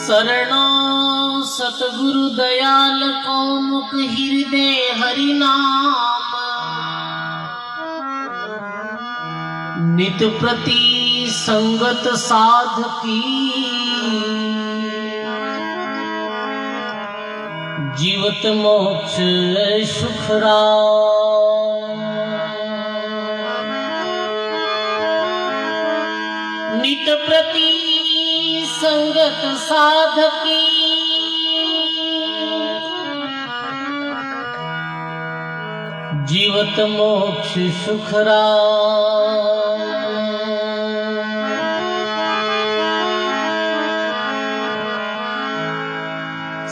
शरणो सतगुरु दयाल को मुख हृदय हरि नाम नित प्रति संगत साध की जीवत मोक्ष सुख नित प्रति संगत साधकी जीवत मोक्ष सुख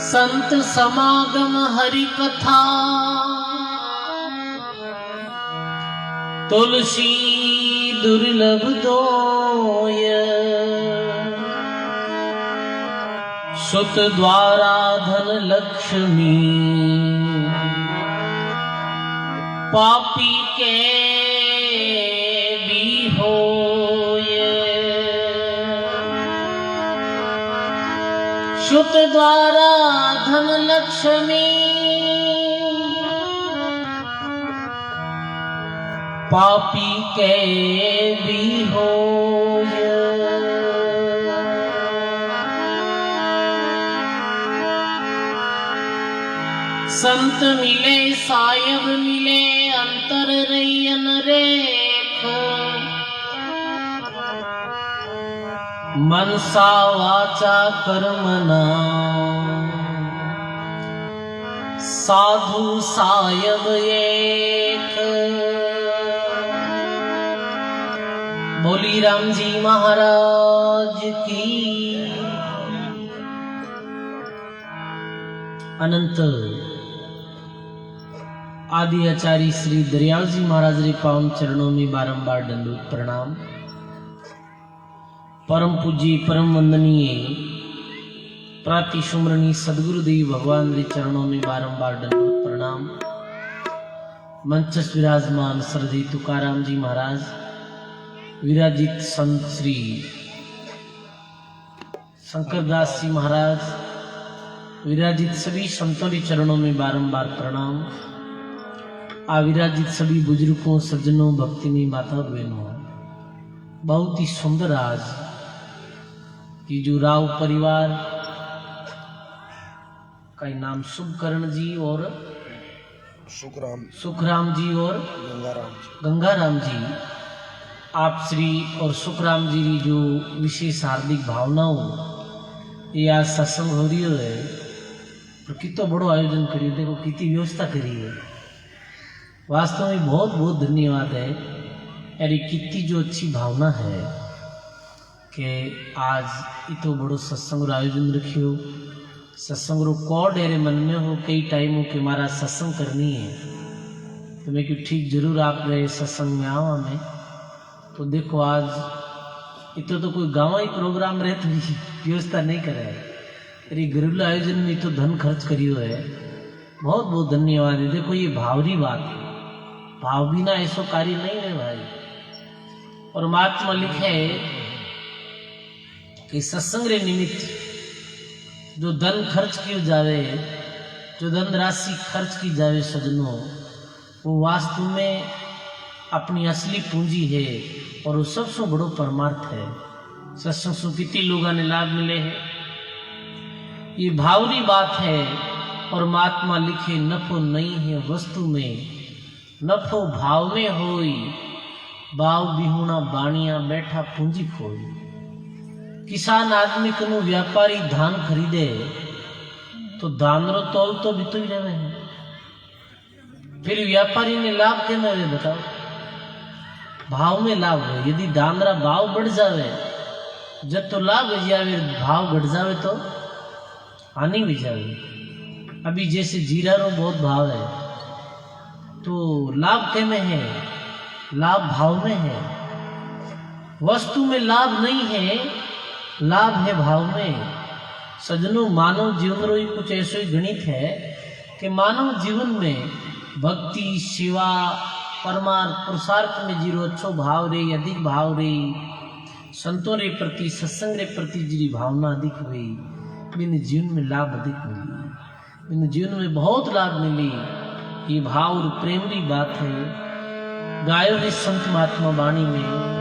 संत समागम हरि कथा तुलसी दुर्लभ दोय सुत द्वारा धन लक्ष्मी पापी के भी होय सुत द्वारा धन लक्ष्मी पापी के भी होय संत मिले सायब मिले अंतर रैयन रेख मनसा वाचा कर्मना साधु सायब एक बोली राम जी महाराज की अनंत आदि आचार्य श्री दरियाल जी महाराज रे पावन चरणों में बारंबार दंडवत प्रणाम। परम पूज्य परम वंदनीय प्राति सुमरणी सदगुरुदेव भगवान रे चरणों में बारंबार दंडवत प्रणाम। मंचस विराजमान श्रद्धेय तुकाराम जी महाराज विराजित संत श्री शंकरदास जी महाराज विराजित सभी संतों के चरणों में बारंबार प्रणाम। आविराजित सभी बुजुर्गों सज्जनों भक्ति में माता बहनों, बहुत ही सुंदर आज की जो राव परिवार का नाम शुभकर्ण जी और सुखराम जी और गंगाराम जी, आप श्री और सुखराम जी की जो विशेष हार्दिक भावनाओं ये आज सत्संग हो रही है। तो कितना बड़ो आयोजन करिए, देखो कितनी व्यवस्था करी है। वास्तव में बहुत बहुत धन्यवाद है। अरे कितनी जो अच्छी भावना है कि आज इतो बड़ो सत्संग आयोजन रखियो। सत्संग रो कॉड एरे मन में हो कई टाइम हो कि हमारा सत्संग करनी है, तो मैं क्यों ठीक जरूर आप रहे सत्संग में आवा में। तो देखो आज इतो तो कोई गाँव ही प्रोग्राम रहे तो व्यवस्था नहीं करे। अरे घरेलू आयोजन में तो धन खर्च करियो है, बहुत बहुत धन्यवाद है। देखो ये भावरी बात है, भाव बिना ऐसा कार्य नहीं है भाई। और महात्मा लिखे कि सत्संग रे निमित्त जो धन खर्च किया जावे, जो धन राशि खर्च की जावे सजनों, वो वास्तव में अपनी असली पूंजी है और वो सबसे बड़ो परमार्थ है। सत्संग से कितने लोगों ने लाभ मिले हैं, ये भावरी बात है। और महात्मा लिखे नफो नहीं है वस्तु में, नफो भाव में होई, भाव बिहुना बाणिया बैठा पूंजी खोई। किसान आदमी कनु व्यापारी धान खरीदे तो धान रो तोल तो भी तो ही रहे हैं, फिर व्यापारी ने लाभ के में बताओ, भाव में लाभ है। यदि धान रा भाव बढ़ जावे जब तो लाभ हो जावे, भाव घट जावे तो हानि भी जावे। अभी जैसे जीरा रो बहुत भाव है तो लाभ के में है, लाभ भाव में है। वस्तु में लाभ नहीं है, लाभ है भाव में। सजनों मानव जीवन रो ही कुछ ऐसे गणित है कि मानव जीवन में भक्ति सेवा परमार्थ पुरुषार्थ में जीरो अच्छो भाव रे अधिक भाव रे संतों रे प्रति सत्संग रे प्रति जी भावना अधिक हुई बिन जीवन में लाभ अधिक मिली बिन जीवन में बहुत लाभ मिली। ये भाव और प्रेम की बात है गायो ने संत महात्मा वाणी में।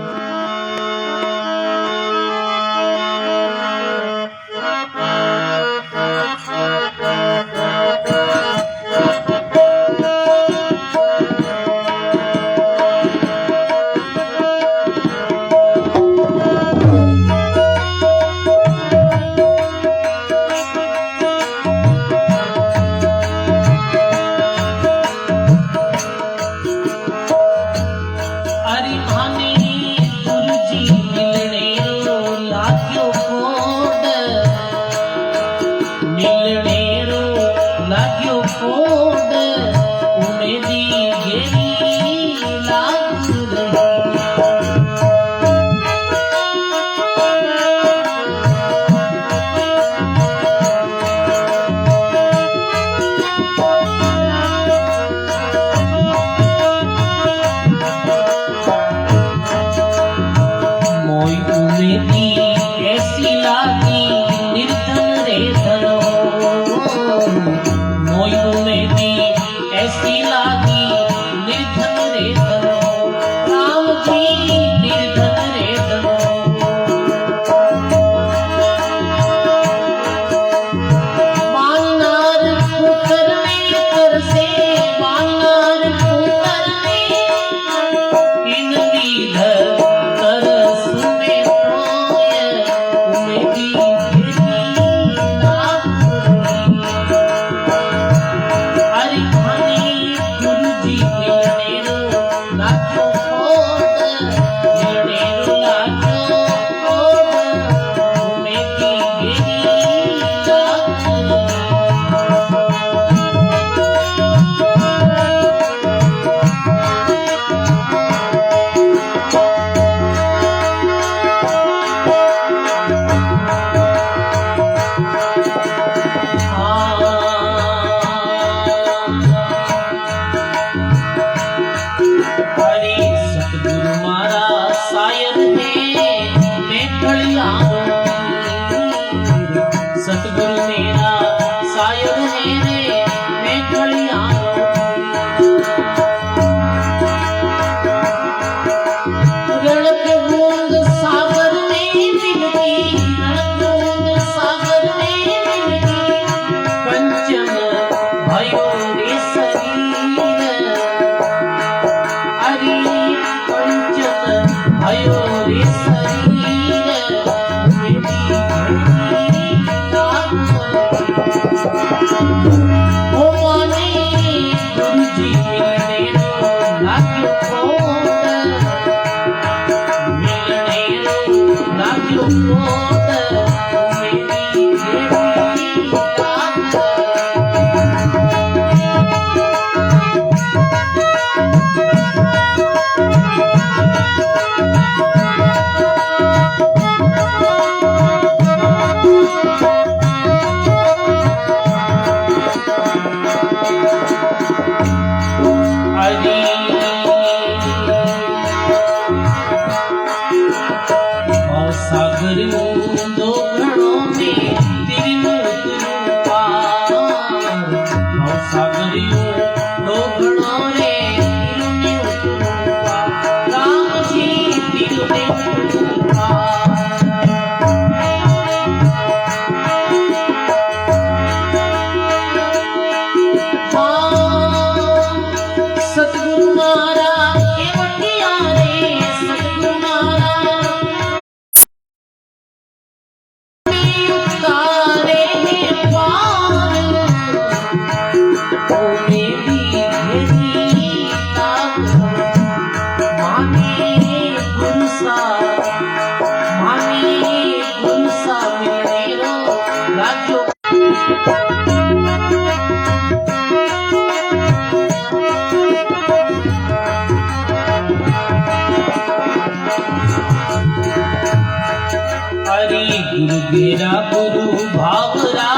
गुरु गेरा गुरु भावरा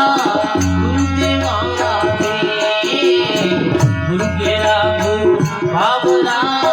गुरु देवांगा गुरु गेरा गुरु भावरा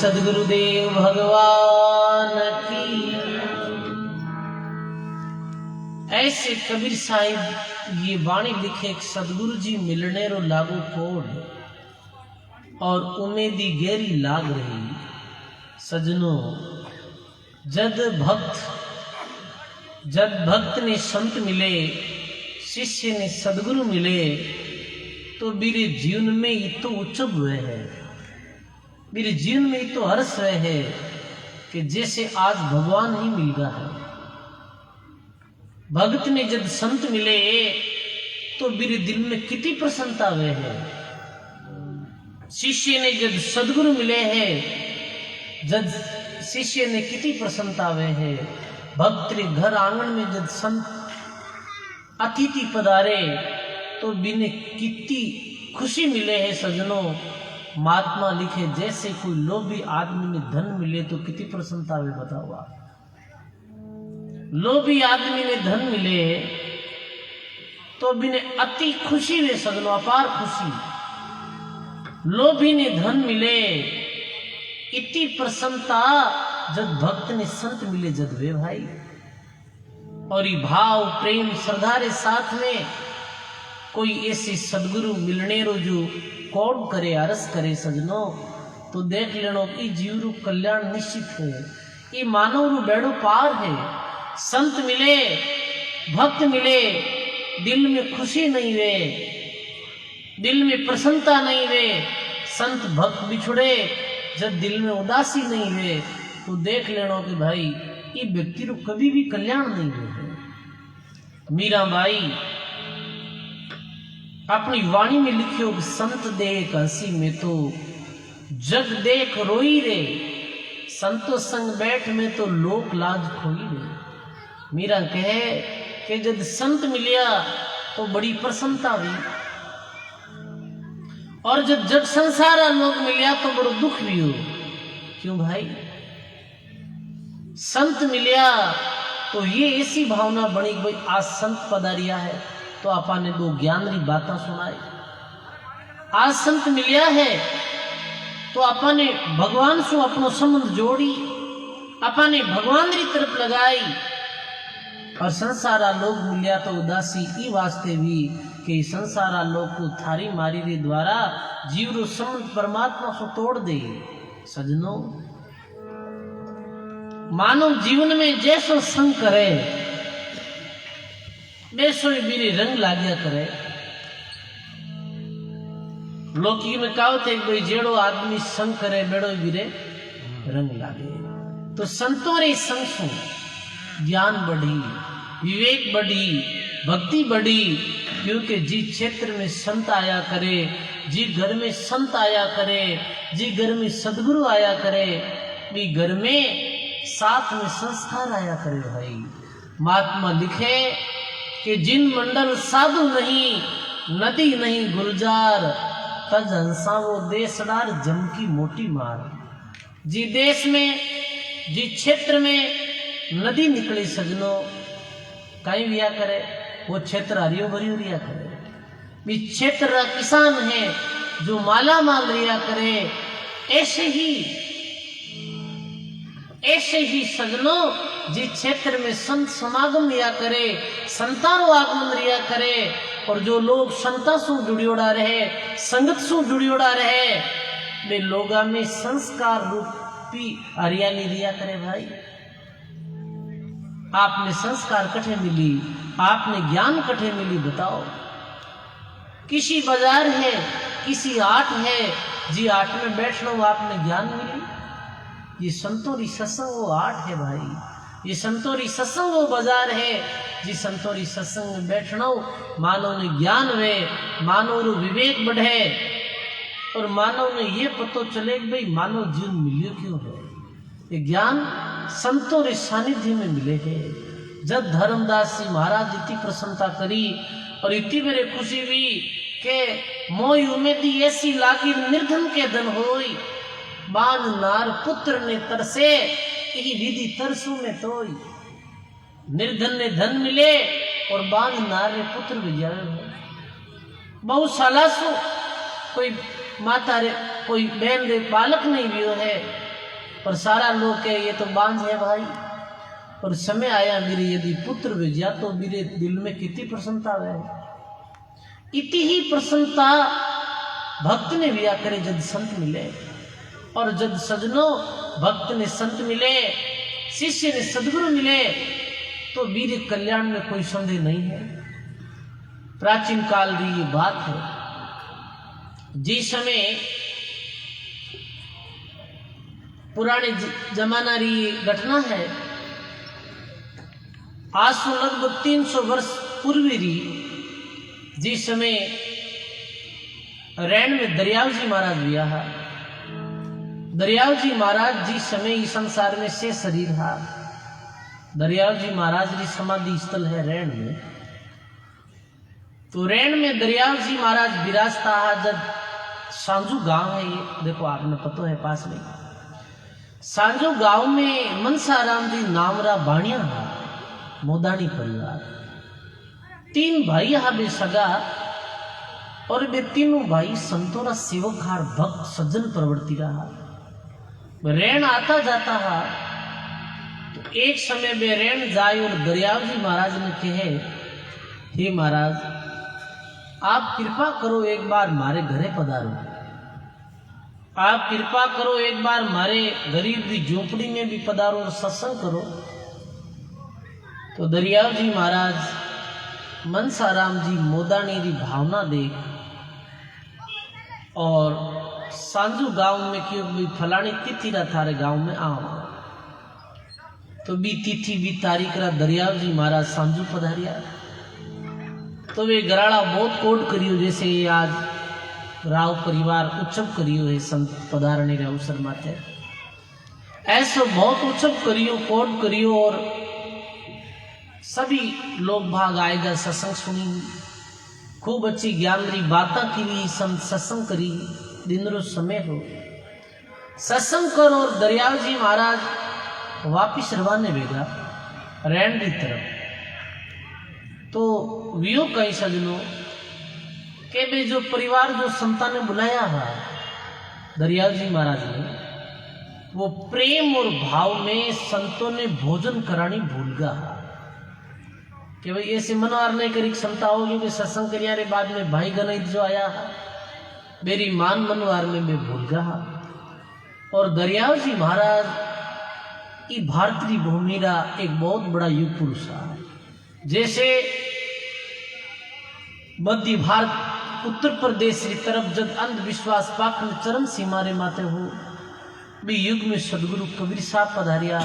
सदगुरुदेव भगवान की। ऐसे कबीर साहिब ये वाणी लिखे सदगुरु जी मिलने रो लागू कोड और उम्मीदी गहरी लाग रही। सजनों, जद भक्त ने संत मिले, शिष्य ने सदगुरु मिले, तो मेरे जीवन में ये तो उच्चब हुए है, मेरे जीवन में ये तो हर्ष हुए है कि जैसे आज भगवान ही मिल गया है। भक्त ने जब संत मिले तो मेरे दिल में कितनी प्रसन्नता हुए है। शिष्य ने जब सदगुरु मिले हैं, जब शिष्य ने कितनी प्रसन्नता हुए है। भक्त के घर आंगन में जब संत अतिथि पधारे तो बिने कितनी खुशी मिले है। सजनों, महात्मा लिखे जैसे कोई लोभी आदमी में धन मिले तो कितनी प्रसन्नता हुई, बताओ आप। लोभी आदमी में धन मिले तो बिने अति खुशी वे सजनों, अपार खुशी। लोभी ने धन मिले, इतनी प्रसन्नता जब भक्त ने संत मिले जब वे भाई। और ये भाव प्रेम श्रद्धा के साथ में कोई ऐसे सदगुरु मिलने रो जो कौन करे, अरस करे सजनों, तो देख लेनो कि जीव रू कल्याण निश्चित है। ये मानव रू बेड़ो पार है। संत मिले, भक्त मिले, दिल में खुशी नहीं वे, दिल में प्रसन्नता नहीं वे। संत भक्त बिछुड़े जब दिल में उदासी नहीं वे, तो देख लेनो कि भाई ये व्यक्ति रू कभी भी कल्याण नहीं हुए। मीरा बाई अपनी वाणी में लिखियो कि संत देख हंसी में तो जग देख रोई रे, संतो संग बैठ में तो लोक लाज खोई रे। मीरा कहे कि जब संत मिलिया तो बड़ी प्रसन्नता हुई, और जब जग संसारा लोग मिलिया तो बड़ा दुख भी हो। क्यों भाई? संत मिलिया तो ये ऐसी भावना बनी भाई आज संत पधारिया है तो आपा ने दो ज्ञान री बातें सुनाई। आज संत मिलिया है तो आपा ने भगवान से अपनो संबंध जोड़ी, आपा ने भगवान री तरफ लगाई। और संसारा लोग मिलिया तो उदासी ई वास्ते भी कि संसारा लोग को थारी मारी रे द्वारा जीव रो संबंध परमात्मा से तोड़ दे। सजनों, मानव जीवन में जैसो संग करे वैसो ही मेरे रंग लाग्या करे। लोकी में कहावत है भाई जेड़ो आदमी संग करे बेड़ो बीरे रंग लागे। तो संतों रे संग सु ज्ञान बढ़ी, विवेक बढ़ी, भक्ति बढ़ी। क्योंकि जिस क्षेत्र में संत आया करे, जिस घर में संत आया करे, जिस घर में सदगुरु आया करे, भी घर में साथ में संस्कार आया करे। भाई महात्मा लिखे कि जिन मंडल साधु नहीं, नदी नहीं गुलजार, तज हंसा वो देशदार जम की मोटी मार। जी देश में, जी क्षेत्र में नदी निकली सजनों, कहीं भी करे वो क्षेत्र हरियो भरियो रिया करे। भी क्षेत्र किसान है जो माला माल रिया करे। ऐसे ही सजनों जिस क्षेत्र में संत समागम रिया करे, संतानो आगमन रिया करे, और जो लोग संता से जुड़ियोड़ा रहे, संगत से जुड़ियोड़ा रहे, वे लोगा में संस्कार रूपी हरियाली रिया करे। भाई आपने संस्कार कठे मिली, आपने ज्ञान कठे मिली, बताओ। किसी बाजार है, किसी आठ है, जी आठ में बैठ लो आपने ज्ञान मिली। ये संतों री सत्संग वो आठ है भाई, ये संतों री सत्संग वो बाजार है। जी संतों री सत्संग में बैठना मानव ने ज्ञान वे, मानव रो विवेक बढ़े, और मानव ने ये पतो चले कि भाई मानव जीवन मिलियो क्यों है। ये ज्ञान संतों रे सानिध्य में मिले है। जब धर्मदास जी महाराज इतनी प्रसन्नता करी और इतनी मेरे खुशी हुई के मोई उम्मीदी ऐसी लागी निर्धन के धन होई, बान नार पुत्र ने तरसे यही विधि तरसू में तोई। निर्धन ने धन मिले और बान नार ने पुत्र भी जावे। बहुत साला सो कोई माता रे, कोई बहन रे बालक नहीं भी है, पर सारा लोग कहे ये तो बांझ है भाई, और समय आया मेरे यदि पुत्र भेजा तो मेरे दिल में कितनी प्रसन्नता है। इति ही प्रसन्नता भक्त ने भी करे जब संत मिले, और जब सजनो भक्त ने संत मिले, शिष्य ने सदगुरु मिले, तो वीर कल्याण में कोई संदेह नहीं है। प्राचीन काल की ये बात है। जिस समय पुराने जमाना री घटना है, आज से लगभग 300 वर्ष पूर्वी री, जिस समय रैन में दरियाव जी महाराज बिया है। दरियाव जी महाराज जिस समय इस संसार में से शरीर है, दरियाव जी महाराज की समाधि स्थल है रैन में। तो रैन में दरियाव जी महाराज विराजता है। जब सांजू गांव है, ये देखो आपने पता है पास में, सांजू गांव में मनसाराम जी नामरा बाणिया है, मोदानी परिवार। 3 भाई है बे सगा, और वे तीनों भाई संतोरा सेवक हार भक्त सज्जन प्रवृत्ति रहा। रैन आता जाता है, तो एक समय वे रैन जाए और दरियाव जी महाराज ने कहे, हे महाराज आप कृपा करो एक बार मारे घरे पधारो, आप कृपा करो एक बार मारे गरीब की झोपड़ी में भी पधारो और सत्संग करो। तो दरियाव जी महाराज मनसाराम जी मोदानी की भावना देख और सांजू गांव में क्यों भी फलानी तिथि रा थारे गांव में आओ, तो भी तिथि भी तारीख रा दरियाव जी महाराज सांजू पधारिया। तो वे गराड़ा बहुत कोट करियो, जैसे आज राव परिवार उत्सव करियो है संत पधारने रे अवसर माथे, ऐसो बहुत उत्सव करियो, कोट करियो, और सभी लोग भाग आएगा, सत्संग सुनी, खूब अच्छी ज्ञान री बातें की, संत सत्संग करी, दिन रोज समय हो सत्संग करो। और दरियाव जी महाराज वापिस रवाने बेगा रैन की तरफ। तो वियो कहीं सजनो के बे जो परिवार जो संता ने बुलाया है दरियाव जी महाराज ने, वो प्रेम और भाव में संतों ने भोजन करानी भूल गया कि भाई ऐसे मनवार नहीं करी क्षमता होगी कि सत्संग करिया रे बाद में भाई गणित जो आया है मेरी मान मनवार में मैं भूल गया। और दरियाव जी महाराज की भारतीय भूमि का एक बहुत बड़ा युग पुरुष है। जैसे मध्य भारत उत्तर प्रदेश की तरफ जब अंधविश्वास पाखंड चरम सीमा रे माते हो, भी युग में सदगुरु कबीर साहब पधारिया।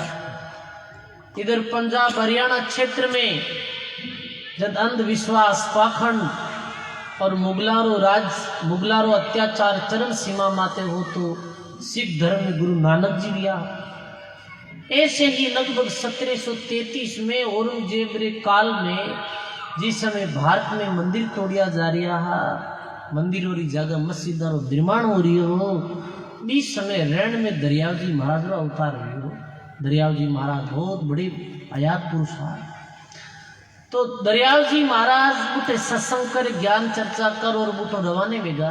इधर पंजाब हरियाणा क्षेत्र में जब अंधविश्वास पाखंड और मुगलारो अत्याचार चरम सीमा माते हो, तो सिख धर्म में गुरु नानक जी लिया। ऐसे ही लगभग 1733 में औरंगजेब रे काल में जिस समय भारत में मंदिर तोड़िया जा रहा है, मंदिरों की जगह मस्जिदों रो निर्माण हो रही हो, इस समय रैन में दरियाव जी महाराज रो अवतार हो। दरियाव जी महाराज बहुत बड़े आयात पुरुष है। तो दरियाव जी महाराज बुटे सत्संग कर ज्ञान चर्चा कर और बुटो रवाने बेगा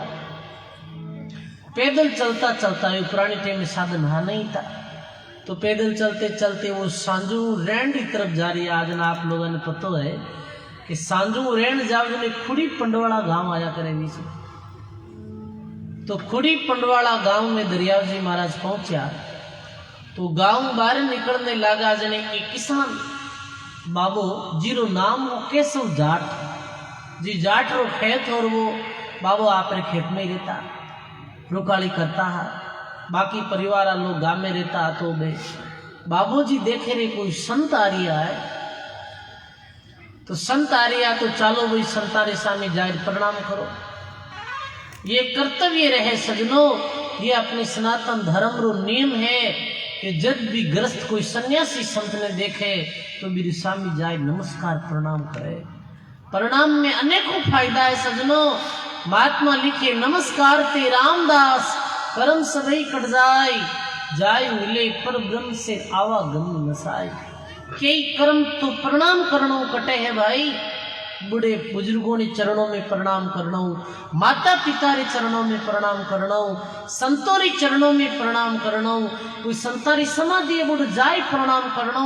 पैदल चलता चलता, ये पुराने टाइम में साधन हा नहीं था, तो पैदल चलते चलते वो सांजू रैन की तरफ जा रही है। आज ना आप लोगों ने पता है कि सांजू रैन जाओ ने खुड़ी पंडवाड़ा गांव आया करे से। तो खुड़ी पंडवाड़ा गांव में दरियाव जी महाराज पहुंचा, तो गांव बाहर निकलने लगा जने एक किसान बाबू जीरो नाम वो केशव जाट जी, जाट रो खेत, और वो बाबू आप खेत में ही रहता, रुकाली करता है, बाकी परिवार लोग गांव में रहता। तो बे बाबूजी देखे रे कोई संत आ रिया है, तो संत आ रिया तो चालो भाई संतारे सामने जाकर प्रणाम करो। ये कर्तव्य रहे सजनों, ये अपने सनातन धर्म रो नियम है कि जब भी ग्रस्त कोई सन्यासी संत ने देखे तो मेरे सामने जाए नमस्कार प्रणाम करे। प्रणाम में अनेकों फायदा है सजनों। महात्मा लिखे नमस्कार ते रामदास, कर्म सभी कट जाय मिले पर ब्रह्म से आवागम नसाई। कई कर्म तो प्रणाम करनो कटे है भाई, बूढ़े बुजुर्गों ने चरणों में प्रणाम करना, माता पिता रे चरणों में प्रणाम करना, संतों रे चरणों में प्रणाम करना, कोई संतारी समाधि बुढ़ जाए प्रणाम करना।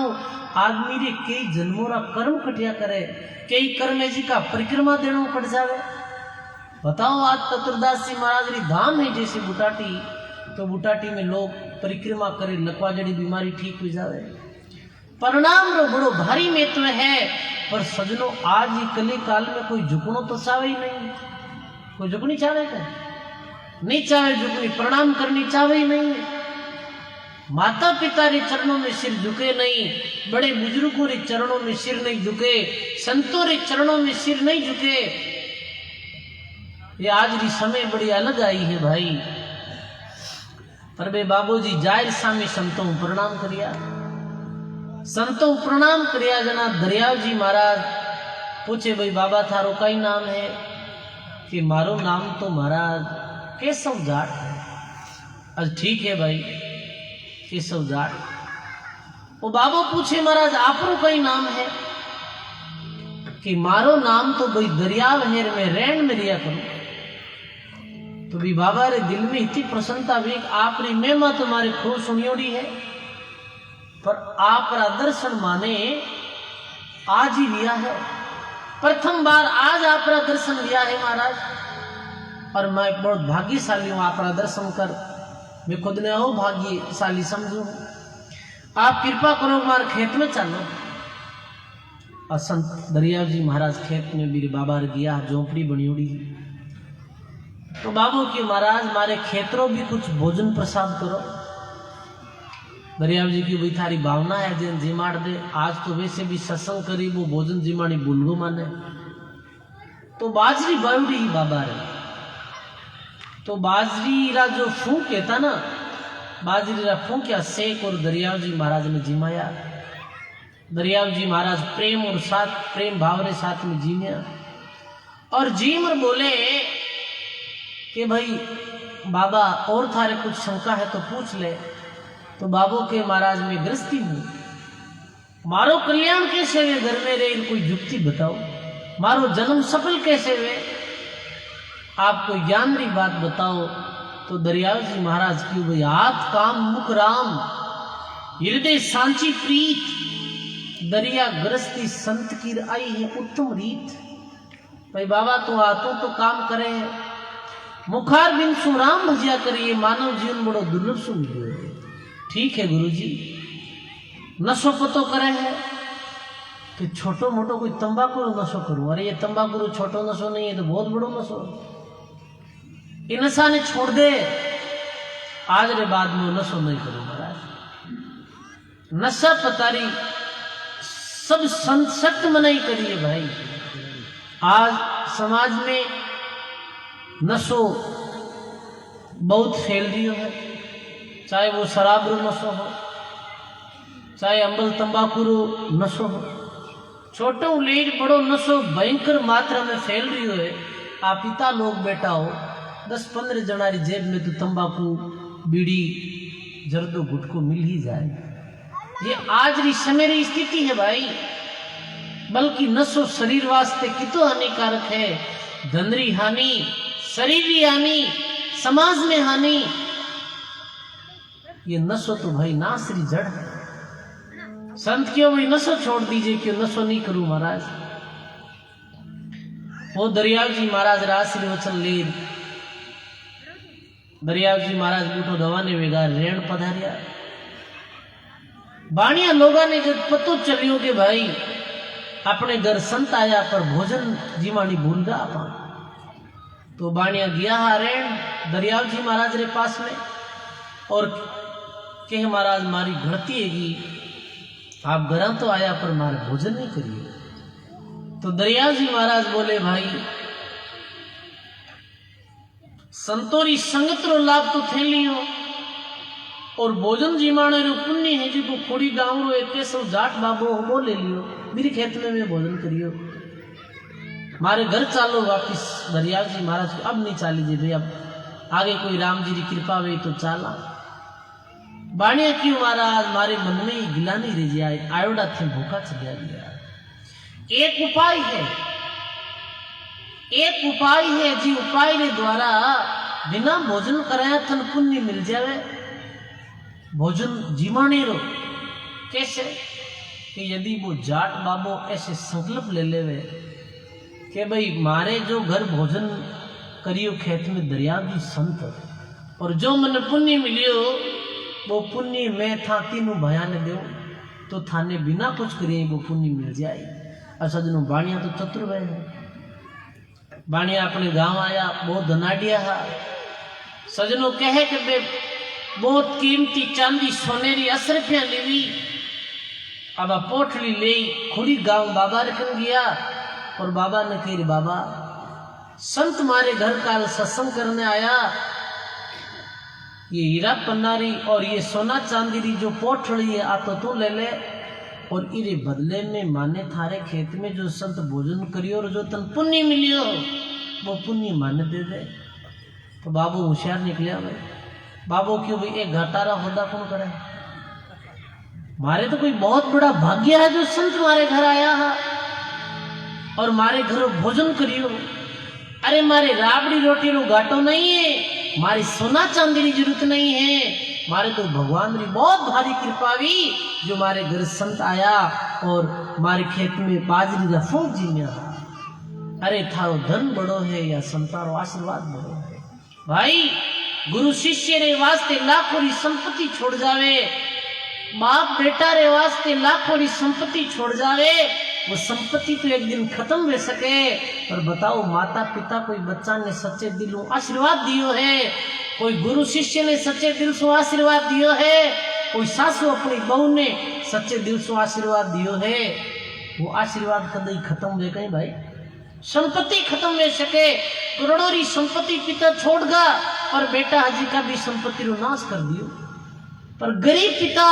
आदमी रे कई जन्मों रा कर्म कटिया करे, कई कर्म जी का परिक्रमा देना पड़ जावे। बताओ आज चतुर्दासी महाराज री धाम है जैसे बुटाटी, तो बुटाटी में लोग परिक्रमा करे, लकवा जड़ी बीमारी ठीक हो जावे। परिणाम रो बड़ो भारी महत्व है। पर सजनों आज ही कली काल में कोई झुकनो तो चाहे ही नहीं। कोई झुकनी चाहे क्या? नहीं चाहे झुकनी, प्रणाम करनी चाहे ही नहीं। माता पिता रे चरणों में सिर झुके नहीं, बड़े बुजुर्गों रे चरणों में सिर नहीं झुके, संतों रे चरणों में सिर नहीं झुके। ये आज री समय बड़ी अलग आई है भाई। पर बे बाबूजी जाहिर सामी संतों प्रणाम करिया, संतों प्रणाम करिया। जना दरियाव जी महाराज पूछे, भाई बाबा थारो कई नाम है? कि मारो नाम तो महाराज केशव जाट है। आज ठीक है भाई, केशव जाट। वो बाबू पूछे, महाराज आपरो कई नाम है? कि मारो नाम तो भाई दरियाव हेर में रैन में रिया करूं। तो भी बाबा रे दिल में इतनी प्रसन्नता भी, आप री महिमा तुम्हारे खूब सुनियोड़ी है, पर आप दर्शन माने आज ही लिया है। प्रथम बार आज आप दर्शन लिया है महाराज। और मैं बहुत भाग्यशाली हूँ आप दर्शन कर, मैं खुद ने हो भाग्यशाली समझू। आप कृपा करो हमारे खेत में चलो। और संत दरियाव जी महाराज खेत में मेरे बाबा रे दिया झोंपड़ी बनी उड़ी। तो बाबू की महाराज मारे खेतरों भी कुछ भोजन प्रसाद करो। दरियाव जी की वही थारी भावना है जिन जिमाड़ दे। आज तो वैसे भी सत्संग करी, वो भोजन जिमाणी बुलगो माने। तो बाजरी बाउडी ही बाबा रे। तो बाजरी रा जो फूंक कहता ना, बाजरी रा फूंक या सेक और दरियाव जी महाराज ने जिमाया। दरियाव जी महाराज प्रेम और साथ प्रेम भाव रे साथ में जीमिया। और जीमर बोले कि भाई बाबा और थारे कुछ शंका है तो पूछ ले। तो बाबू के महाराज में गृहस्थी हूँ, मारो कल्याण कैसे वे घर में रहे, कोई युक्ति बताओ। मारो जन्म सफल कैसे वे, आप कोई ज्ञान री बात बताओ। तो दरियाव जी महाराज की वही हाथ काम मुख राम, हृदय सांची प्रीत, दरिया गृहस्थी संत की आई है उत्तम रीत। भाई बाबा तो आतो तो काम करे, मुखार बिन सु राम भजिया करिए, मानव जीवन बड़ो दुर्लभ सु मिलो। ठीक है गुरुजी, नशो पतो करे है कि छोटो मोटो कोई तंबाकू नशो करूं। अरे ये तंबाकू छोटो नशो नहीं है, तो बहुत बड़ो नशो। ये नशा ने छोड़ दे, आज रे बाद में नशो नहीं करूं महाराज। नशा पतारी सब संसक्त मनाई करिए भाई। आज समाज में नशो बहुत फैल रही है, चाहे वो शराब रो नशो हो, चाहे अंबल तंबाकू रो नशो हो, छोटो लेज बड़ो नशो भयंकर मात्रा में फैल रही है। आप पिता लोग बैठा हो, 10-15 जना री जेब में तो तंबाकू बीड़ी जर्दो गुटको मिल ही जाए। ये आज री समय री स्थिति है भाई। बल्कि नशो शरीर वास्ते कितो हानिकारक है। धनरी हानि, शरीर की हानि, समाज में हानि। ये नशो तो भाई नाश री जड़ है। संत क्यों भाई नशो छोड़ दीजिए, क्यों नशो नहीं करूं महाराज। वो दरियाव जी महाराज राशि वचन लीर, दरियाव जी महाराज बूटो दवाने वेगा रेण पधारिया। बाणिया लोगा ने जब पतो चलियो कि भाई अपने घर संत आया पर भोजन जीवानी भूल गया अपा, तो बाणिया गया हारेण दरियाव जी महाराज रे पास में और कहे महाराज मारी घड़ती हैगी, आप घर तो आया पर मारे भोजन नहीं करिए। तो दरियाव जी महाराज बोले भाई संतोरी संगत रो लाभ तो थे लियो और भोजन जीवाने रो पुण्य है जी को खोड़ी गाँव रो 2100 जाट बाबो हो ले लियो, मेरी खेत में मैं भोजन करियो। मारे घर चालो वापिस। दरियाव जी महाराज को अब नहीं चाली जी भाई, अब आगे कोई राम जी की कृपा हुई तो चाला। बाणिया क्यों महाराज मारे मन में ही गिला नहीं रह जाए, आयोडा थे भूखा चलिया गया। एक उपाय है एक उपाय है जी उपाय रे द्वारा बिना भोजन कराया तन पुण्य मिल जावे। भोजन जीवाने रो कैसे कि यदि वो जाट बाबो ऐसे संकल्प ले लेवे कि भाई मारे जो घर भोजन करियो खेत में दरिया जी संत और जो मन पुण्य मिलियो वो पुण्य मैं था तीनों भयान दो तो थाने बिना कुछ करिए वो पुण्य मिल जाए। अच्छा जनो बाणिया तो चतुर है। बाणिया अपने गांव आया बहुत धनाडिया है। सजनों कहे कि बे बहुत कीमती चांदी सोनेरी 10 रुपया लेवी। अब पोटली ले खुली गांव बाबा रखन गया और बाबा ने कही बाबा संत मारे घर का सत्संग करने आया, ये हीरा पन्नारी और ये सोना चांदी जो पोटली है आ तो तू ले ले और इरे बदले में माने थारे खेत में जो संत भोजन करियो और जो तन पुण्य मिलियो वो पुण्य माने दे दे। तो बाबू होशियार निकलिया भाई। बाबू क्यों भाई एक घाटारा होदा कौन करे, मारे तो कोई बहुत बड़ा भाग्य है जो संत मारे घर आया है और मारे घर भोजन करियो। अरे मारे राबड़ी रोटी रो घाटो नहीं है, मारी सोना चांदी की जरूरत नहीं है, मारे तो भगवान री बहुत भारी कृपा हुई जो मारे घर संत आया और मारे खेत में बाजरी का फूक जी में। अरे थारो धन बड़ो है या संतारो आशीर्वाद बड़ो है भाई। गुरु शिष्य रे वास्ते लाखों री संपत्ति छोड़ जावे, बाप बेटा रे वास्ते लाखों री संपत्ति छोड़ जावे, वो संपत्ति तो एक दिन खत्म हो सके। और बताओ माता पिता कोई बच्चा ने सच्चे दिलों आशीर्वाद दियो है, कोई गुरु शिष्य ने सच्चे दिल से आशीर्वाद दियो है, कोई सासू अपनी बहू ने सच्चे दिल से आशीर्वाद दियो है, वो आशीर्वाद कभी खत्म हुए कहीं भाई। संपत्ति खत्म हो सके, करोड़ों री संपत्ति पिता छोड़ गा और बेटा हजी का भी संपत्ति रो नाश कर दियो। पर गरीब पिता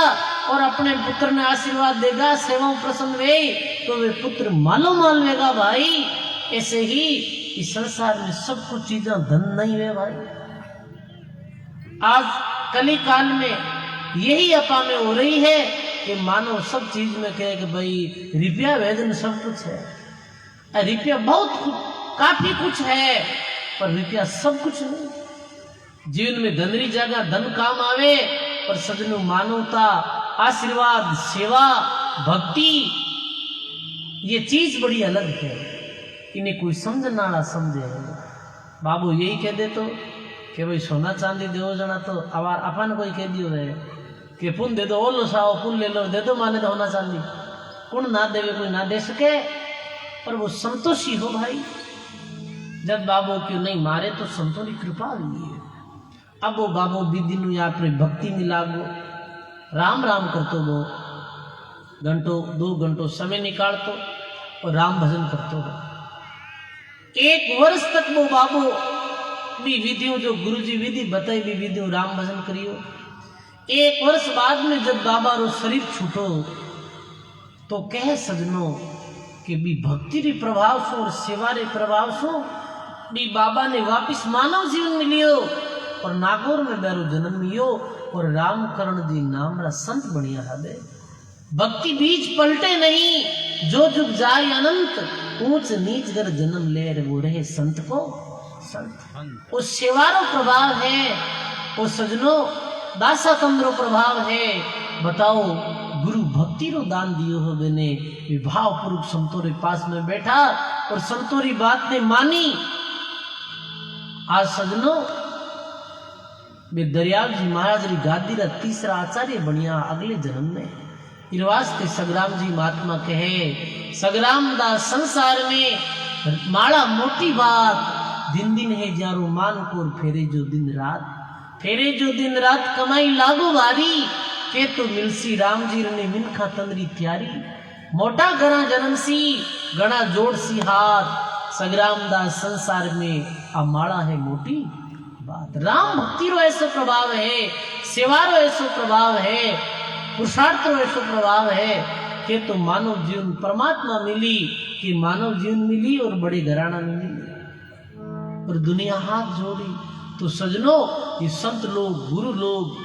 और अपने पुत्र ने आशीर्वाद देगा सेवा प्रसन्न वे तो वे पुत्र मालो माल लेगा भाई। ऐसे ही इस संसार में सब कुछ चीजें धन नहीं है भाई। आज कली काल में यही अपा में हो रही है कि मानो सब चीज में कहे कि भाई रुपया वेदन सब कुछ है, रुपया बहुत काफी कुछ है पर रुपया सब कुछ नहीं। जीवन में धनरी जगह धन काम आवे और सजनों मानवता आशीर्वाद सेवा भक्ति ये चीज बड़ी अलग है, इन्हें कोई समझना ना समझे। बाबू यही कह दे तो कि भाई सोना चांदी दो जना तो आवार अपन कोई कह दियो है कि पुन दे दो, ओ लो साओ पुन ले लो दे दो माने तो होना चांदी पुन ना देवे कोई ना दे सके पर वो संतोषी हो भाई। जब बाबू क्यों नहीं मारे तो संतों की कृपा हुई है। अब वो बाबू विधि नु या अपनी भक्ति में लागो, राम राम करतो वो घंटों 2 घंटों समय निकालतो और राम भजन करतो हो। 1 वर्ष तक वो बाबू भी विधियों जो गुरुजी विधि बताई भी विधियों राम भजन करियो। 1 वर्ष बाद में जब बाबा रो शरीर छूटो तो कह सजनो कि भी भक्ति रे प्रभाव सो और सेवा रे प्रभाव सो भी बाबा ने वापिस मानव जीवन मिलियो और नागौर में बैरो जन्म लियो और रामकरण जी नाम रा संत बनिया हदे। भक्ति बीज पलटे नहीं, जो जुग जाए अनंत, ऊंच नीच कर जन्म ले वो रहे संत को संत। वो सेवारो प्रभाव है, वो सजनो दासा तंद्रो प्रभाव है। बताओ गुरु भक्ति रो दान दियो हो बेने विभाव पूर्वक संतों रे पास में बैठा और संतों री बात ने मानी। आज सजनो वे दरियाल जी महाराज री गादी रा तीसरा आचार्य बनिया अगले जन्म में। इरवास्ते सगराम जी महात्मा कहे सगराम दा संसार में माड़ा मोटी बात, दिन दिन है जारो मान को फेरे जो दिन रात, फेरे जो दिन रात कमाई लागो वारी के तो मिलसी राम जी ने मिनखा तंदरी त्यारी। मोटा गणा जन्म सी गणा जोड़ सी हाथ, सगराम दास संसार में अमाड़ा है मोटी बात। राम भक्ति रो ऐसा प्रभाव है, सेवा रो ऐसा प्रभाव है, पुरुषार्थ रो ऐसा प्रभाव है कि तो मानव जीवन परमात्मा मिली कि मानव जीवन मिली और बड़े घराना में मिली और दुनिया हाथ जोड़ी। तो सजनों ये संत लोग गुरु लोग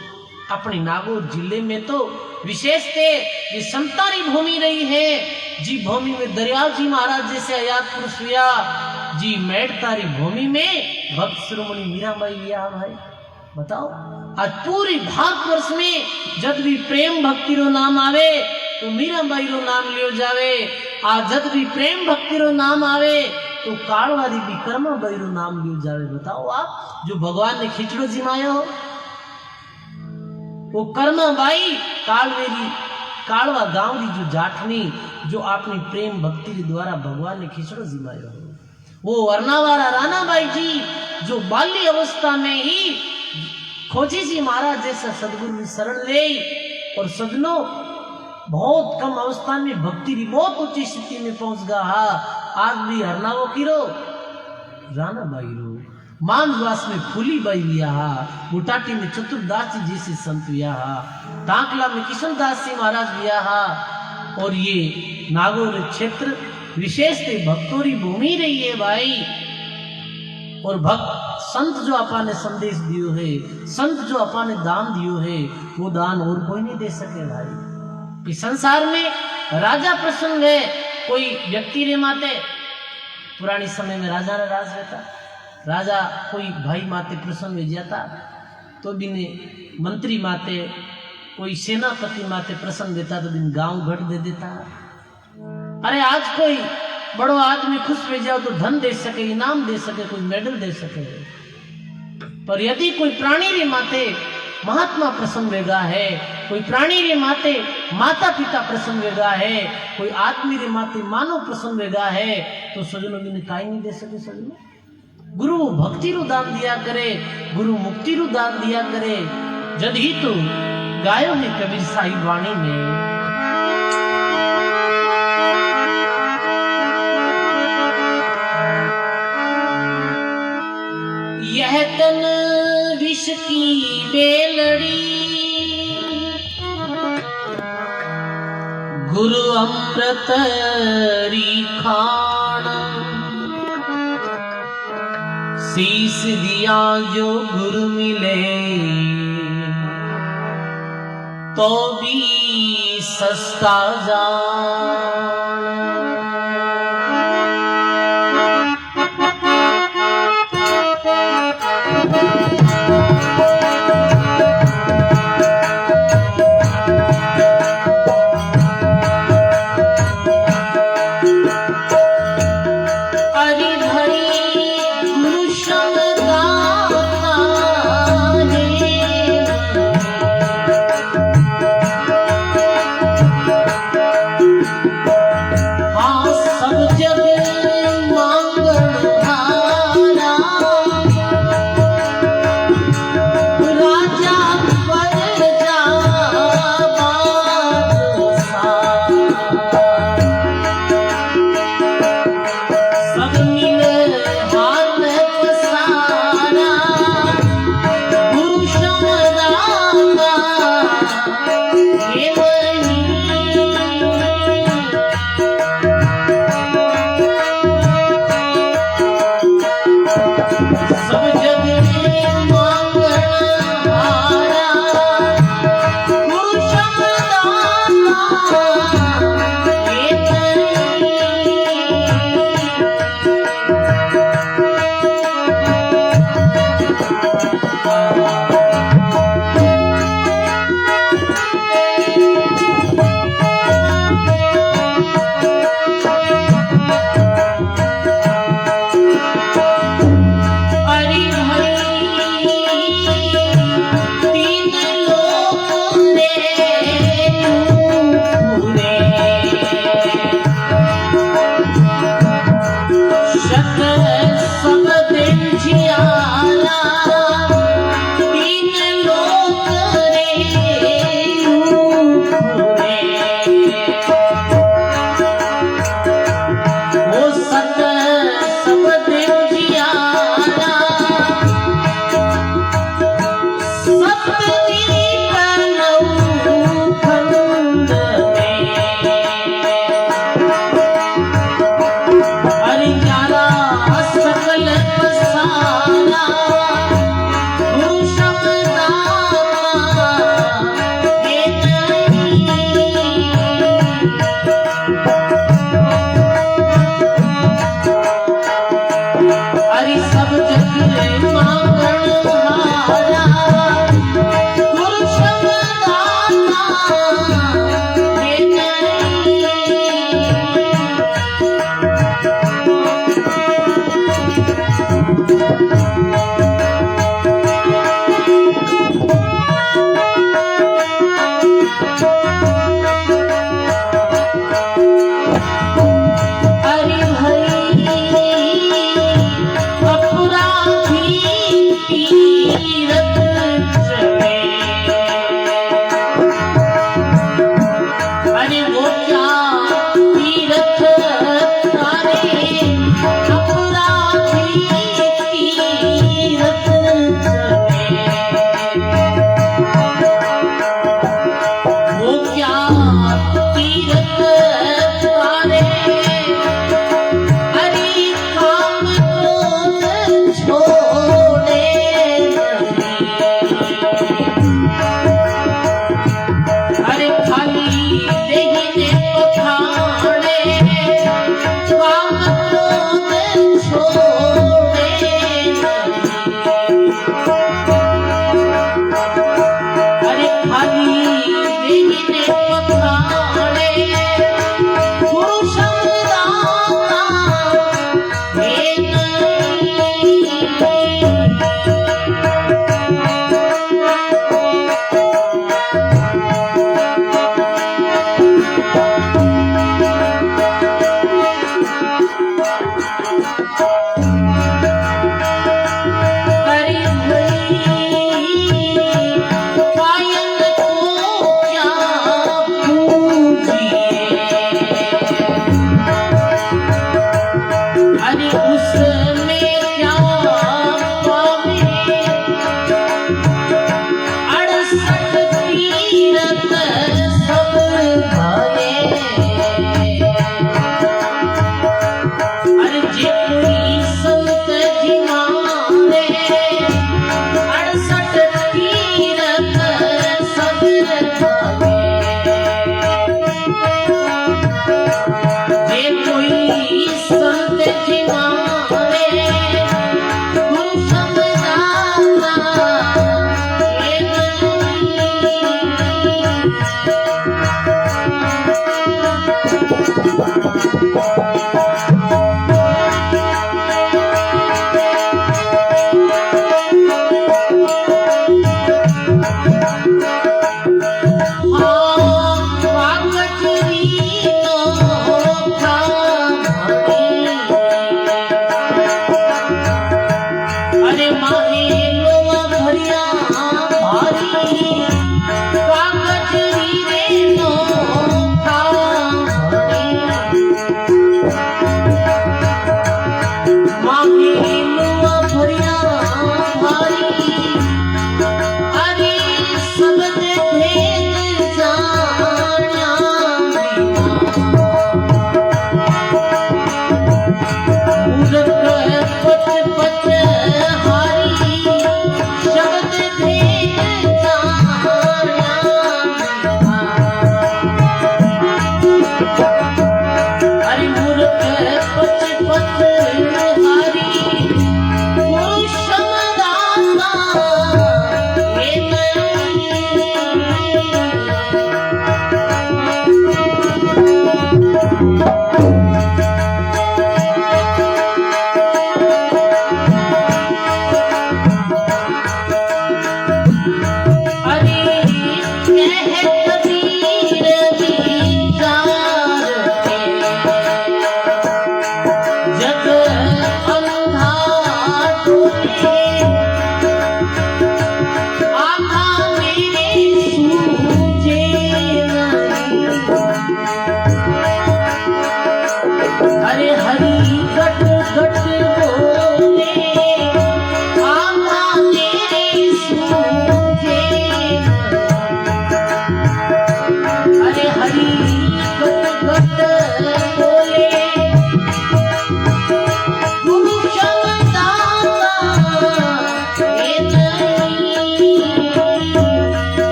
अपने नागौर जिले में तो विशेष थे, ये संतानी भूमि रही है। जी भूमि में दरियाल जी महाराज जैसे अयात पुरुष हुआ जी मैट तारी भूमि में भक्त शिरोमणि मीराबाई लिया भाई। बताओ आज पूरी भारतवर्ष में जब भी प्रेम भक्ति रो नाम आवे तो मीराबाई रो नाम लियो जावे। आज जब भी प्रेम भक्ति रो नाम आवे तो कालवारी भी कर्माबाई रो नाम लियो जावे। बताओ आप जो भगवान ने खिचड़ो जिमायो वो कर्माबाई कालवेरी कालवा गांव री जो जाठनी जो अपनी प्रेम भक्ति के द्वारा भगवान ने खिचड़ो जिमायो वो वर्णावारा रानाबाई जी जो बाल्य अवस्था में ही खोजी जी महाराज जैसा सदगुरु की शरण ले और सजनों बहुत कम अवस्था में भक्ति की बहुत ऊंची स्थिति में पहुंच गया। आज भी हरनावो किरो रानाबाई रो मानवास में फूली बाई लिया बुटाटी में चतुर्दास जी जैसे संत लिया तांकला में किशनदास जी महाराज लिया और ये नागौर क्षेत्र विशेषतः भक्तों की भूमि रही है भाई। और भक्त संत जो अपा ने संदेश दियो है संत जो अपा ने दान दियो है वो दान और कोई नहीं दे सके भाई। इस संसार में राजा प्रसन्न है कोई व्यक्ति रे माते पुरानी समय में राजा ने राज रहता राजा कोई भाई माते प्रसन्न हो जाता तो दिन मंत्री माते कोई सेनापति माते प्रसन्न देता तो दिन गांव घट दे देता। अरे आज कोई बड़ो आदमी खुश हो जाओ तो धन दे सके इनाम दे सके कोई मेडल दे सके पर यदि कोई प्राणी रे माते महात्मा प्रसन्न वेगा है कोई प्राणी रे माते माता पिता प्रसन्न वेगा है कोई आदमी रे माते मानव प्रसन्न वेगा है तो सजनों ने काई नहीं दे सके। सजनों गुरु भक्ति रू दान दिया करे गुरु मुक्ति रू दान दिया करे जद ही तो गायो है कबीर साहिब वाणी में यह तन विष की बेलड़ी गुरु अमृत री खान शीस दिया जो गुरु मिले तो भी सस्ता जान।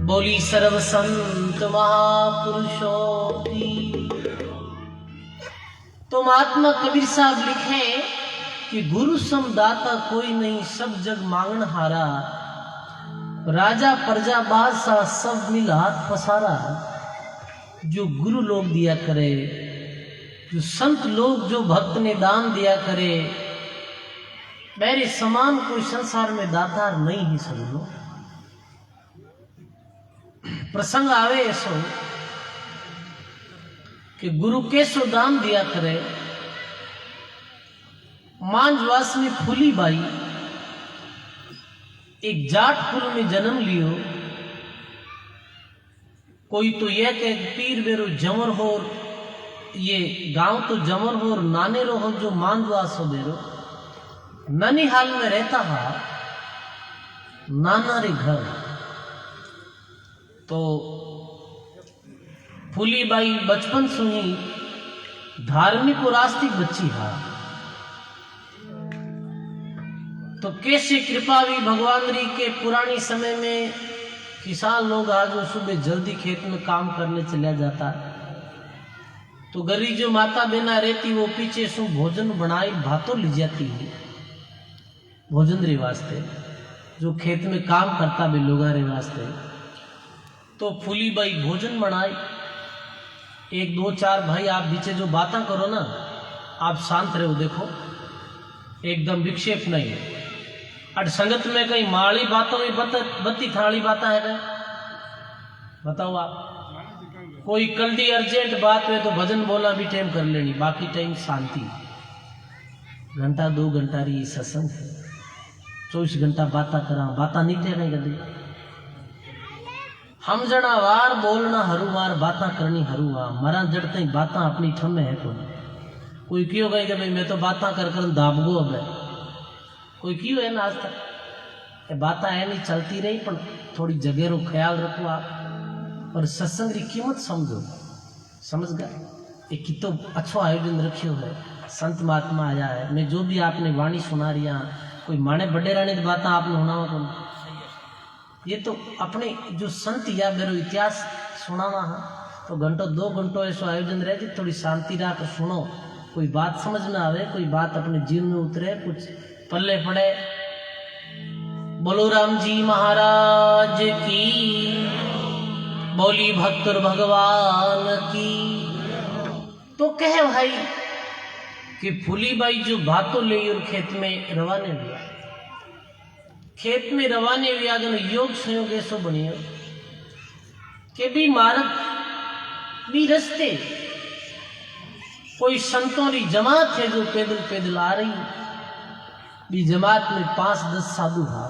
बोली सर्व संत महापुरुषों की। तो महात्मा कबीर साहब लिखे कि गुरु सम दाता कोई नहीं, सब जग मांगन हारा, राजा प्रजा बादशाह सब मिल हाथ पसारा। जो गुरु लोग दिया करे, जो संत लोग, जो भक्त ने दान दिया करे, मेरे समान कोई संसार में दातार नहीं ही समझो। प्रसंग आवे ऐसो कि गुरु कैसो दान दिया करे। मांझवास में फूली बाई एक जाट कुल में जन्म लियो। कोई तो यह के पीर बेरो जमर हो, ये गांव तो जमर हो और नाने रो हो जो मांझवास हो बेरो ननिहाल में रहता हा नाना रे घर। तो फूली बाई बचपन से ही धार्मिक और आस्तिक बच्ची हा। तो कैसे कृपा भी भगवान री के पुरानी समय में किसान लोग आज वो सुबह जल्दी खेत में काम करने चला जाता। तो गरीब जो माता बहना रहती वो पीछे सु भोजन बनाई भातों ली जाती है भोजन रे वास्ते, जो खेत में काम करता भी लोगा रे वास्ते। तो फूली बाई भोजन बनाई। एक दो चार भाई आप बीचे जो बातें करो ना, आप शांत रहो, देखो एकदम विक्षेप नहीं है। अट संगत में कहीं माड़ी बातों में बत्ती थाली बातें है क्या? बताओ आप। कोई कल्दी अर्जेंट बात है तो भजन बोला भी टाइम कर लेनी, बाकी टाइम शांति। घंटा 2 घंटा री सत्संग है, 24 घंटा बाता करा, बाता नहीं ठहरे कभी। हम जना वार बोलना हरुवार, बाता करनी हरुआ। मरा जड़ते बाता अपनी ठमे है। कोई क्यों कहे कि भाई मैं तो बाता कर दाबगो अब है। कोई क्यों है ना आज तक बाता है नहीं चलती रही, पर थोड़ी जगह रो ख्याल रखो आप और सत्संग की कीमत समझो। समझ गए? एक कितो अच्छो आयोजन रखियो है, संत महात्मा आया है। मैं जो भी आपने वाणी सुना रही, कोई माने बड़े रानी की बात आपने होना कौन? ये तो अपने जो संत या मेरे इतिहास सुनावा है, तो घंटों 2 घंटों ऐसा आयोजन रहे जी, थोड़ी शांति रख सुनो, कोई बात समझ में आवे, कोई बात अपने जीवन में उतरे, कुछ पल्ले पड़े। बोलो राम जी महाराज की, बोली भक्त भगवान की। तो कहे भाई कि फूली बाई जो भातों ले और खेत में रवाने हुआ, खेत में रवाने हुआ जन योग संयोग ऐसो बनियो कि भी मार्ग भी रस्ते कोई संतों की जमात है जो पैदल पैदल आ रही, भी जमात में 5-10 साधु हा।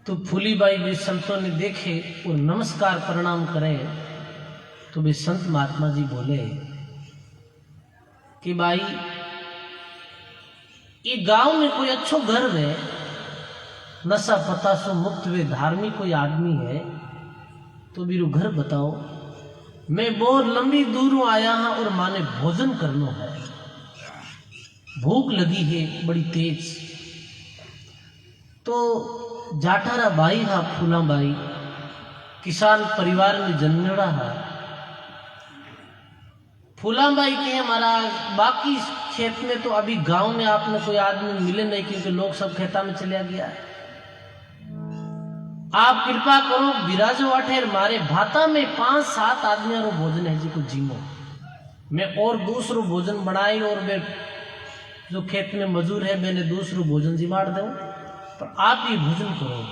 तो फूली बाई भी संतों ने देखे और नमस्कार प्रणाम करे। तो भी संत महात्मा जी बोले कि भाई ये गांव में कोई अच्छो घर है, नशा पता सो मुक्त वे धार्मिक कोई आदमी है, तो मेरू घर बताओ। मैं बहुत लंबी दूरों आया हाँ और माने भोजन करनो है, भूख लगी है बड़ी तेज। तो जाठारा भाई हा फूला बाई किसान परिवार में जन्मेड़ा है। फूला बाई के महाराज बाकी खेत में तो अभी गांव में आपने कोई आदमी मिले नहीं, क्योंकि लोग सब खेता में चलिया गया है। आप कृपा करो बिराजो अठेर मारे भाता में 5-7 आदमियों रो भोजन है जी को जीमो। मैं और दूसरो भोजन बनाई और मैं जो खेत में मजूर है मैंने दूसरो भोजन जिमाड़ दो, पर आप ये भोजन करो।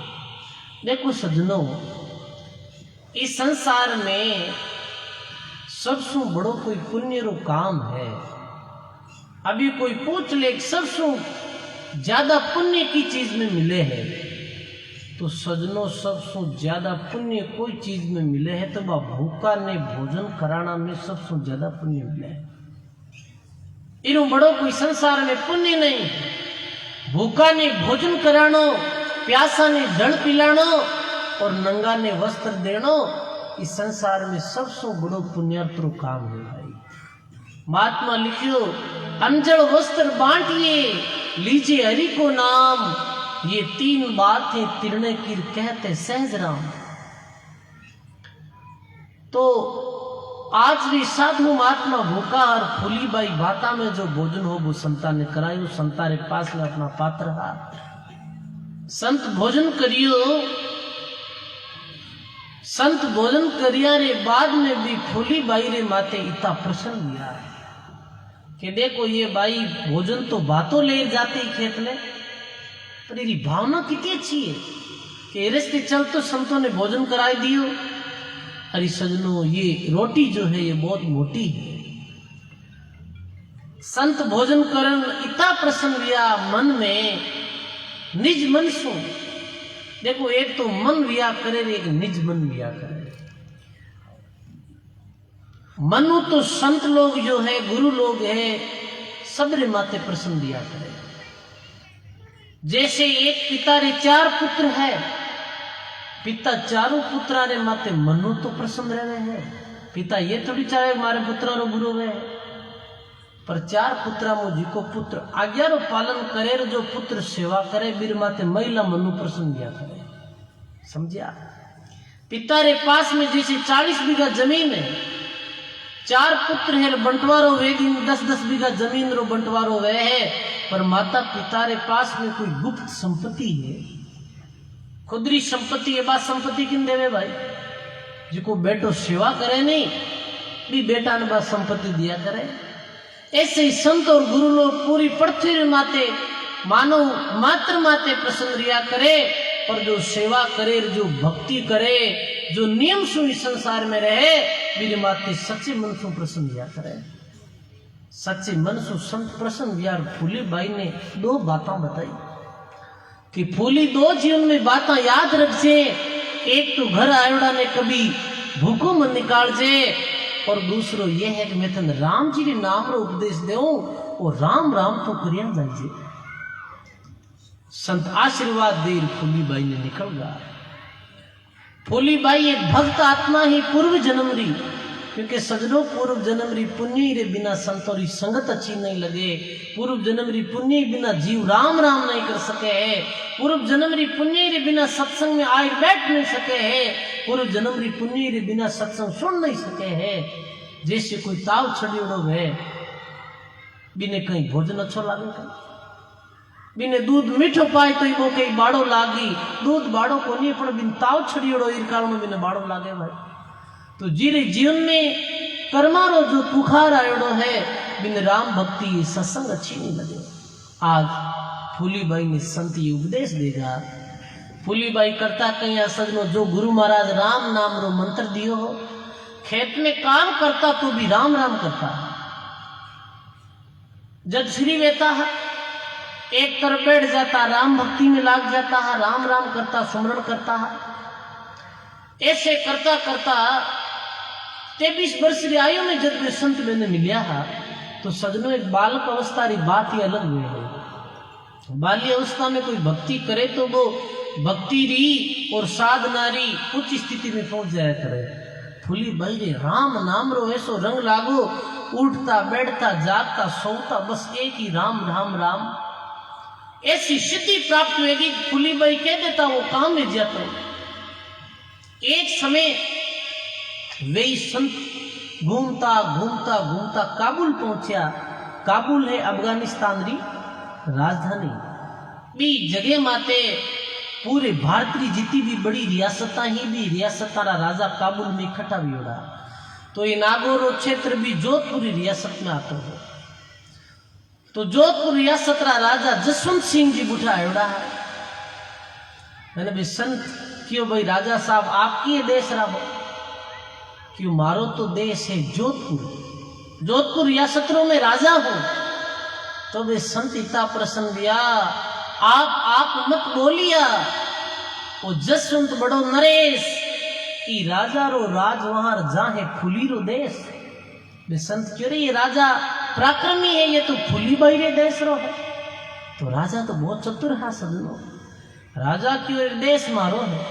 देखो सज्जनों, इस संसार में सबसे बड़ो कोई पुण्य रो काम है। अभी कोई पूछ ले सबसे ज्यादा पुण्य की चीज में मिले है, तो सजनों सबसे ज्यादा पुण्य कोई चीज में मिले है तो वह भूखा ने भोजन कराना में सबसे ज्यादा पुण्य मिले है। इनो बड़ो कोई संसार में पुण्य नहीं। भूखा ने भोजन करानो, प्यासा ने जल पिलानो और नंगा ने वस्त्र देनो, इस संसार में सबसे बड़ो पुण्यार्थ काम है भाई। महात्मा लिखियो, अंजल वस्त्र बांटिए लीजिए हरि को नाम, ये 3 बातें तिरने की कहते सहज राम। तो आज भी साधु महात्मा भूखा और फूली बाई भाता में जो भोजन हो वो संता ने करायो। संता रे पास में अपना पात्र हाथ संत भोजन करियो। संत भोजन करिया रे बाद में भी फूली बाई रे माते इतना प्रसन्न दिया कि देखो ये बाई भोजन तो बातों ले जाते ही खेत में, पर ये भावना कितनी अच्छी है कि रस्ते चल तो संतों ने भोजन कराई दियो। अरे सजनों, ये रोटी जो है ये बहुत मोटी है। संत भोजन करन इतना प्रसन्न दिया मन में, निज मन सो। देखो, एक तो मन रिया करे, एक निज मन रिया करे। मनु तो संत लोग जो है, गुरु लोग है, सबरे माते प्रसन्न दिया करे। जैसे एक पिता रे 4 पुत्र है, पिता चारों पुत्रा रे माते मनु तो प्रसन्न रहे हैं। पिता ये थोड़ी चाहे हमारे पुत्रा रो गुरु है, पर 4 पुत्रा मुझी को पुत्र आज्ञा रो पालन करे, जो पुत्र सेवा करे, बीर माते महिला मनु प्रसन्न दिया करे। समझिया? पिता रे पास में जैसे 40 बीघा जमीन है, 4 पुत्र है, बंटवारो वे दिन 10-10 बीघा जमीन रो बंटवारो वे है, पर माता पिता रे पास में कोई गुप्त संपत्ति है, खुदरी संपत्ति है। बात संपत्ति किन देवे भाई? जिको बेटो सेवा करे नहीं, भी बेटा ने बात संपत्ति दिया करे। ऐसे ही संत और गुरु लोग पूरी पृथ्वी माते, मानव मात्र माते प्रसन्न रिया करे, और जो सेवा करे, जो भक्ति करे, जो नियम सु इस संसार में रहे, मेरे माते सच्चे मन सु प्रसन्न रिया करे। सच्चे मन सु संत प्रसन्न रिया। फूली बाई ने 2 बातें बताई कि फूली 2 जीवन में बातें याद रखजे। एक तो घर आयोड़ा ने कभी भूखो मन निकाल जे, और दूसरो ये है कि मैं तन राम जी के नाम रो उपदेश देऊं, और राम राम तो करिया जाइए। संत आशीर्वाद देर फूली बाई ने निकल गया। फूली बाई एक भक्त आत्मा ही पूर्व जन्म री, क्योंकि सजनों पूर्व जन्म री पुण्य रे बिना संतों री संगत अच्छी नहीं लगे। पूर्व जन्म री पुण्य बिना जीव राम राम नहीं कर सके है। पूर्व जन्म री पुण्य रे बिना सत्संग में आए बैठ नहीं सके है। पूर्व जन्म री पुण्य रे बिना सत्संग सुन नहीं सके है। जैसे कोई ताव छड़ियोड़ो है, बिने कहीं भोजन अच्छो लागे, बिने दूध मीठो पाए तो वो कहीं बाड़ो लागी। दूध बाड़ो को नहीं, पर बिन ताव छड़ियोड़ो इन कारण बिने बाड़ो लागे भाई। तो जीरे जीवन में कर्मारो जो पुखार आयोड़ो है, बिन राम भक्ति सत्संग अच्छी नहीं लगे। आज फूली बाई ने संत ये उपदेश देगा। फूली बाई करता कहीं सजनो, जो गुरु महाराज राम नाम रो मंत्र दियो हो, खेत में काम करता तो भी राम राम करता। जब श्री वेता है, एक तरफ बैठ जाता, राम भक्ति में लाग जाता है, राम राम करता, सुमरण करता है। ऐसे करता करता 23 वर्ष की आयु में जब वे संत मैंने मिलिया है, तो सजनों एक बालक अवस्था री बात ही अलग हुई है। बाल्य अवस्था में कोई भक्ति करे तो वो भक्ति री और साधना री उच्च स्थिति में पहुंच जाया करे। फूली बाई रे राम नाम रो ऐसो रंग लागो, उठता बैठता जागता सोता बस एक ही राम राम राम। ऐसी सिद्धि प्राप्त हुएगी। फूली बाई कह देता वो काम में जाता। एक समय वे संत घूमता घूमता घूमता काबुल पहुंचा। काबुल है अफगानिस्तान री राजधानी। बी जगह माते पूरे भारत की जितनी भी बड़ी रियासत ही भी रियासत राजा काबुल में इकट्ठा भी हो रहा। तो ये नागौर क्षेत्र भी जोधपुर रियासत में आता हो। तो जोधपुर रियासत रा राजा जसवंत सिंह जी बुढ़ा आयोड़ा है। मैंने भी संत क्यों भाई राजा साहब आपकी ये देश रहा, क्यों मारो तो देश है जोधपुर। जोधपुर रियासतों में राजा हो। तो वे संत इतना प्रसन्न दिया, आप मत बोलिया। वो जसवंत बड़ो नरेश ई राजा रो राज वहां जाहे फूली रो देश। वे संत क्यों रे ये राजा पराक्रमी है, ये तो फूली बाई रे देश रो है। तो राजा तो बहुत चतुर है सजनो। राजा क्यों देश मारो है,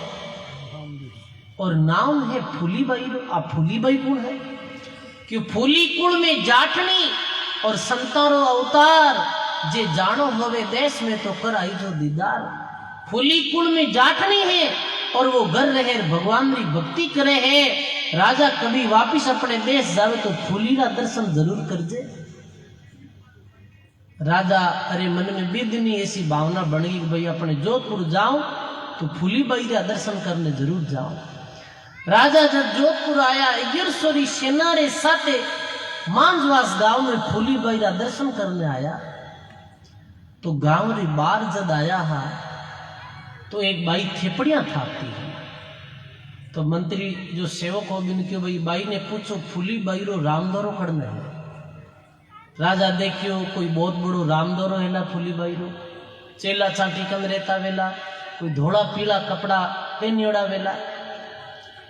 और नाम है फूली बाई रो। आप फूली बाई कौन है? कि फूली कुल में जाटनी और संतारो अवतार जे जानो होवे देश में तो कर आई जो दीदार। फूली कुल में जाटनी है और वो घर रहे भगवान की भक्ति करे है। राजा कभी वापिस अपने देश जावे तो फूली का दर्शन जरूर कर दे। राजा अरे मन में बिदनी ऐसी भावना बन गई कि भाई अपने जोधपुर जाऊं तो फूली बाई का दर्शन करने जरूर जाऊं। राजा जब जोधपुर आया 1100 री सेना रे साथे मांजवास गांव में फूलीबाई रा दर्शन करने आया। तो गांव रे बार जद आया हा तो एक बाई थेपड़ियां थापती है। तो मंत्री जो सेवक हो बिन के भाई बाई ने पूछो फूलीबाई रो रामदोरो करने है। राजा देखियो कोई बहुत बड़ो रामदोरो है ना फूलीबाई रो, चेला चाटी कंद रहता वेला, कोई धोड़ा पीला कपड़ा पहनियोड़ा वेला।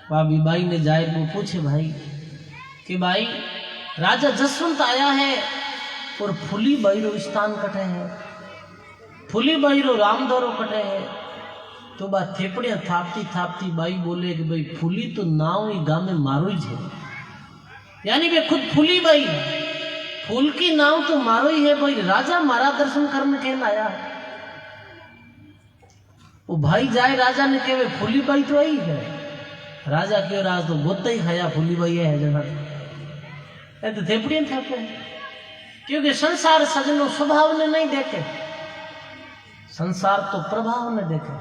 भाभी बाई ने जाहिर को पूछे भाई कि भाई राजा जसवंत आया है और फूलीबाई रो स्थान कटे है, फूलीबाई रो रामदोरो कटे है। तो बा थेपड़ियां थापती थापती बाई बोले कि भाई फूली तो नाव ही गांव में मारो ही है, यानी वे खुद फूलीबाई फूल की नाव तो मारो ही है भाई, राजा मारा दर्शन करने के लाया। वो भाई जाए राजा ने कहे फूलीबाई तो आई है। राजा क्यों राज तो गोता ही खाया फूलीबाई है जगह तो थेपड़ियां थापे, क्योंकि संसार सजनों स्वभाव ने नहीं देखे, संसार तो प्रभाव ने देखे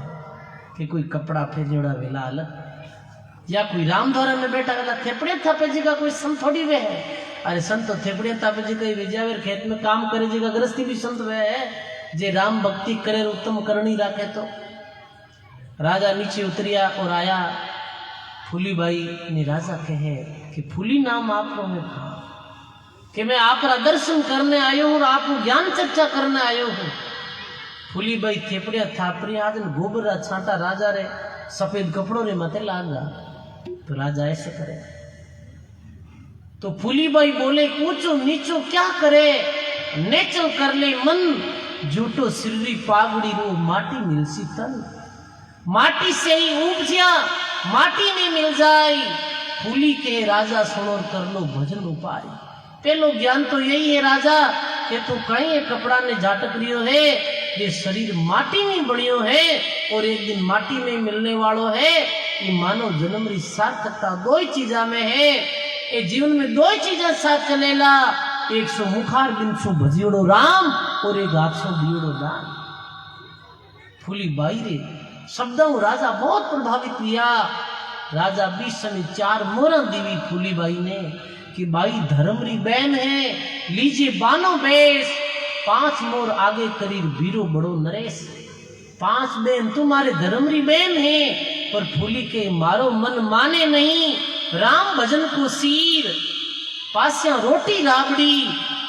कि कोई कपड़ा फेरियोड़ा वेला अलग या कोई रामधोरा में बैठा वेला थेपड़ियां थापे जी का कोई संत थोड़ी वे है। अरे संत तो थेपड़ियां थापे जी का विजयावेर खेत में काम करे जी का गृहस्थी भी संत वे है जे राम भक्ति करे उत्तम करनी राखे। तो राजा नीचे उतरिया और आया। फूलीबाई ने राजा कहे कि फूली नाम आप है कि मैं आप दर्शन करने आयो हूँ और आप ज्ञान चर्चा करने आयो हूँ। फूलीबाई थेपड़िया थापड़ी आज गोबर छांटा राजा रे सफेद कपड़ों रे मथे लागा। तो राजा ऐसे करे। तो फूलीबाई बोले ऊंचो नीचो क्या करे, नेचल कर ले मन, झूठो सिररी पागड़ी रो माटी मिलसी तन। माटी से ही उपजिया माटी में मिल जाए, फूली के राजा सुनो कर लो भजन उपाय। पहलो ज्ञान तो यही है राजा कि तू कहीं ये कपड़ा ने झाटक रियो है, ये शरीर माटी में बनियो है और एक दिन माटी में मिलने वालों है। ये मानव जन्म री सार्थकता दो ही चीजा में है, ये जीवन में दो ही चीजा साथ चलेला, एक सौ मुखार बिन सो भजियोड़ो राम और एक 800 दियोड़ो दान। फूलीबाई रे शब्दों राजा बहुत प्रभावित किया। राजा 20 समय 4 मोहरा दीवी फूलीबाई ने कि बाई धर्म री बहन है, लीजिए बानो बेस, 5 मोर आगे करीर वीरो बड़ो नरेश। 5 बहन तुम्हारे धर्म री बहन है, पर फूली के मारो मन माने नहीं, राम भजन को सीर, पास्या रोटी राबड़ी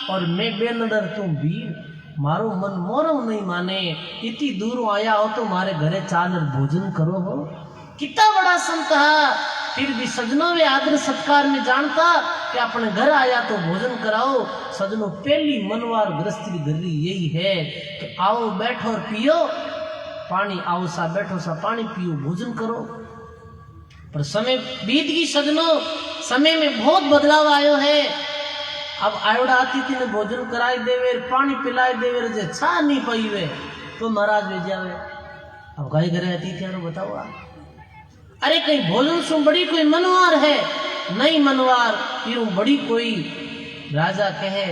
और मैं बेनडर तू वीर, मारो मन मोरो नहीं माने। इतनी दूर आया हो तो मारे घरे चालर भोजन करो हो। कितना बड़ा संत है, फिर भी सजनों वे आदर सत्कार में जानता कि अपने घर आया तो भोजन कराओ। सजनों पहली मनवार गृहस्थी गरी यही है कि आओ बैठो और पियो पानी, आओ सा बैठो सा पानी पियो, भोजन करो। पर समय बीत गई सजनों, समय में बहुत बदलाव आयो है। अब आयोड़ा अतिथि ने भोजन कराई देवे, पानी पिलाई देवे, जे छा नहीं पाई वे तो महाराज भेजावे। अब कहीं करे अतिथि बताओ आप, अरे कहीं भोजन सु बड़ी कोई मनवार है, नहीं मनवार यूं बड़ी कोई। राजा कहे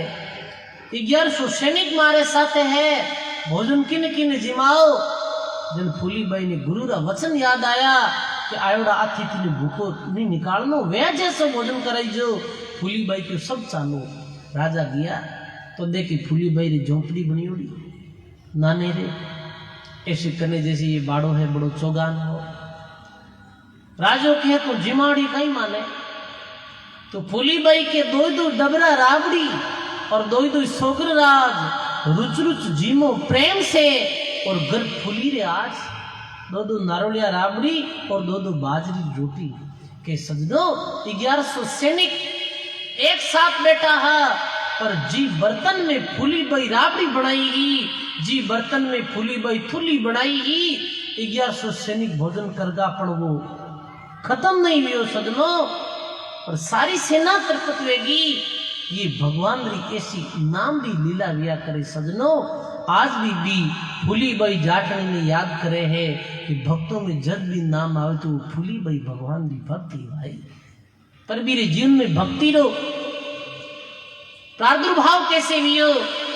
1100 सैनिक मारे साथे है, भोजन किने किने जिमाओ। जन फूलीबाई ने गुरु रा वचन याद आया कि आयोड़ा अतिथि ने भूखो नहीं निकालनो, वे जैसे भोजन कराई जो। फूलीबाई को सब चालो। राजा गया तो देखी फूलीबाई री झोंपड़ी बनी उड़ी नाने रे, ऐसे करने जैसे ये बाड़ो है बड़ो चौगान हो। राजो कहे तो जिमाड़ी कहीं माने। तो फूलीबाई के 2 डबरा राबड़ी और 2 सोगर राज रुच रुच जीमो प्रेम से और गर्भ फूली रे आज 2 नारोलिया राबड़ी और 2 बाजरी रोटी के सजदो 1100 सैनिक एक साथ बैठा है। पर जी बर्तन में फूलीबाई राबड़ी बनाई, जी बर्तन में फूलीबाई थुली बनाई। 1100 सैनिक भोजन करगा पण वो खत्म नहीं हुई सजनों, और सारी सेना तरपत वेगी। ये भगवान री कैसी नाम री लीला विया करे सजनों। आज भी फूलीबाई जाटनी ने याद करे है कि भक्तों में जब भी नाम आवे तो फूलीबाई भगवान री भक्ति भाई। पर मेरे जीवन में भक्ति रो प्रादुर्भाव कैसे हुई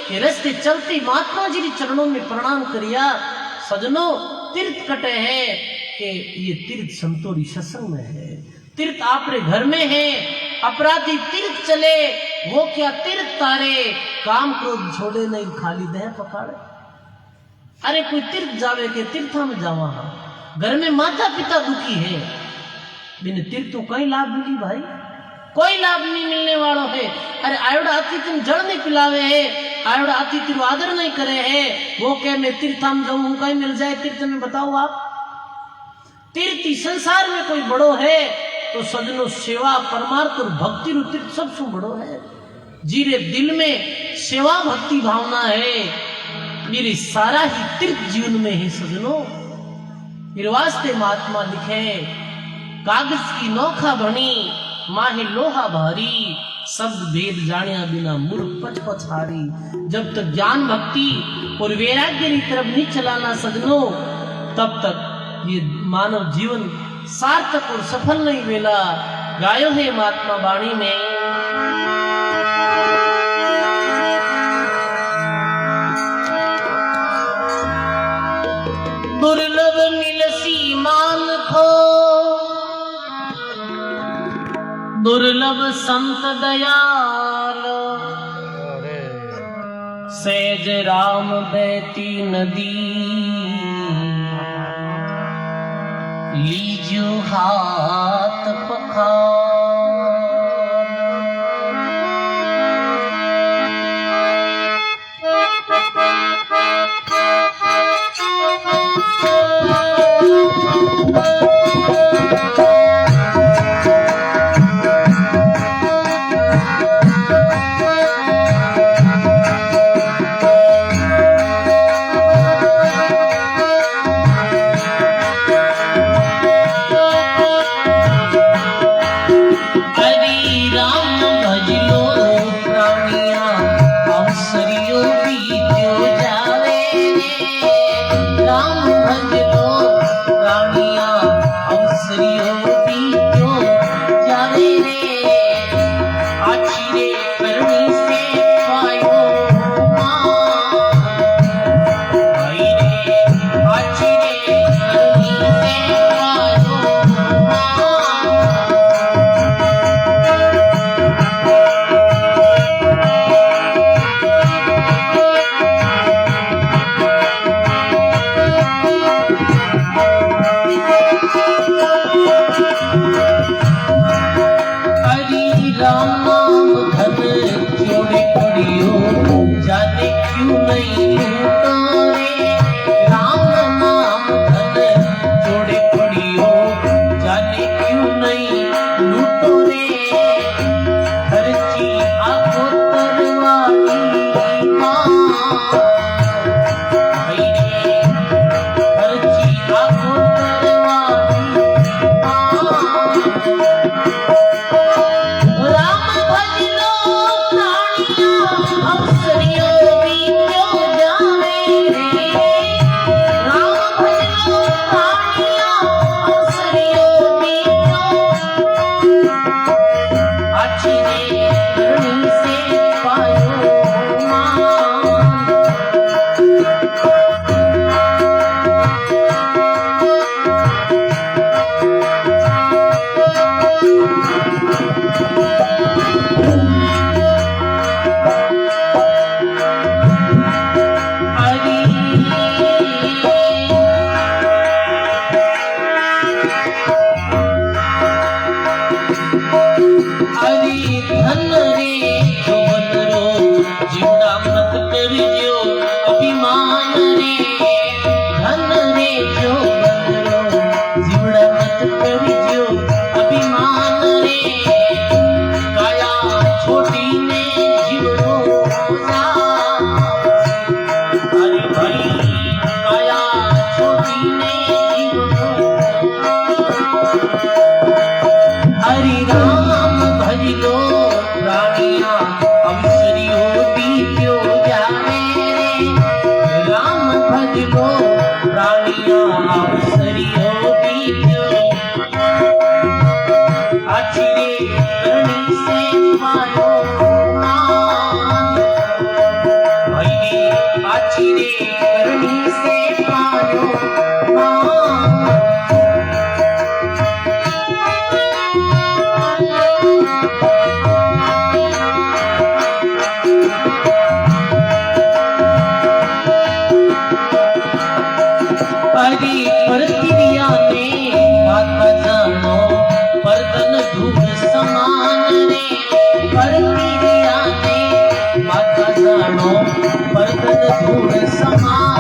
कि रस्ते चलते महात्मा जी के चरणों में प्रणाम करिया। सजनों तीर्थ कटे है कि ये तीर्थ संतोरी सत्संग में है, तीर्थ आपरे घर में है, अपराधी तीर्थ चले, वो क्या तीर्थ तारे, काम क्रोध छोड़े नहीं खाली देह पकाड़े। अरे कोई तीर्थ जावे के तीर्था में जावा, घर में माता पिता दुखी है, बिन तीर्थ तो कई लाभ मिली भाई, कोई लाभ नहीं मिलने वालों है। अरे आयोड़ा आती तुम जड़ नहीं पिलावे है, आयोड़ा आती तेरू आदर नहीं करे है, वो कह मैं तीर्था में जाऊं कहीं मिल जाए तीर्थ में, बताओ आप। तीर्थ संसार में कोई बड़ो है तो सजनो सेवा परमार्थ और भक्ति रू तीर्थ सबसे बड़ो है। जीरे दिल में सेवा भक्ति भावना है, मेरी सारा ही तीर्थ जीवन में है सजनो। मेरे वास्ते महात्मा लिखे, कागज की नोखा बनी माहे लोहा भारी, शब्द भेद जानिया बिना मूर्ख पच पछारी। जब तक ज्ञान भक्ति और वैराग्य की तरफ नहीं चलाना सजनो, तब तक ये मानव जीवन सार्थक और सफल नहीं वेला। गायो है महात्मा वाणी में, दुर्लभ मिलसी मान खो, दुर्लभ संत दयाल, सहज राम बहती नदी, लीजो हाथ पखाल। धूल समा